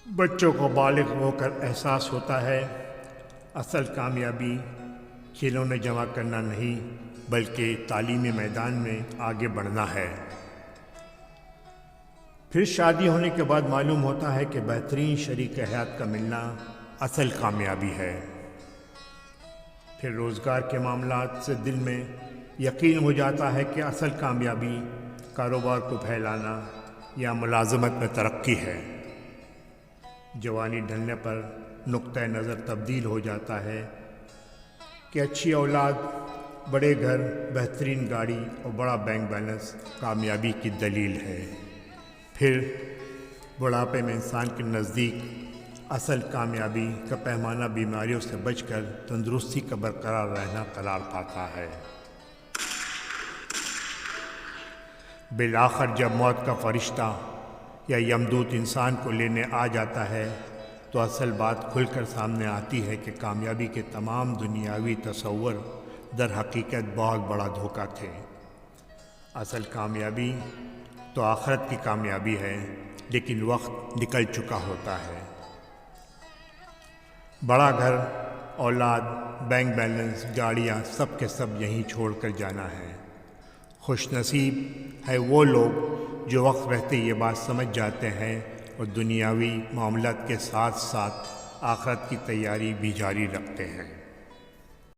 بچوں کو بالغ ہو کر احساس ہوتا ہے اصل کامیابی کھلونے جمع کرنا نہیں بلکہ تعلیمی میدان میں آگے بڑھنا ہے۔ پھر شادی ہونے کے بعد معلوم ہوتا ہے کہ بہترین شریک حیات کا ملنا اصل کامیابی ہے۔ پھر روزگار کے معاملات سے دل میں یقین ہو جاتا ہے کہ اصل کامیابی کاروبار کو پھیلانا یا ملازمت میں ترقی ہے۔ جوانی ڈھلنے پر نقطہ نظر تبدیل ہو جاتا ہے کہ اچھی اولاد، بڑے گھر، بہترین گاڑی اور بڑا بینک بیلنس کامیابی کی دلیل ہے۔ پھر بڑھاپے میں انسان کے نزدیک اصل کامیابی کا پیمانہ بیماریوں سے بچ کر تندرستی کا برقرار رہنا قرار پاتا ہے۔ بالآخر جب موت کا فرشتہ یا یمدوت انسان کو لینے آ جاتا ہے تو اصل بات کھل کر سامنے آتی ہے کہ کامیابی کے تمام دنیاوی تصور در حقیقت بہت بڑا دھوکہ تھے۔ اصل کامیابی تو آخرت کی کامیابی ہے، لیکن وقت نکل چکا ہوتا ہے۔ بڑا گھر، اولاد، بینک بیلنس، گاڑیاں سب کے سب یہیں چھوڑ کر جانا ہے۔ خوش نصیب ہے وہ لوگ جو وقت رہتے یہ بات سمجھ جاتے ہیں اور دنیاوی معاملات کے ساتھ ساتھ آخرت کی تیاری بھی جاری رکھتے ہیں۔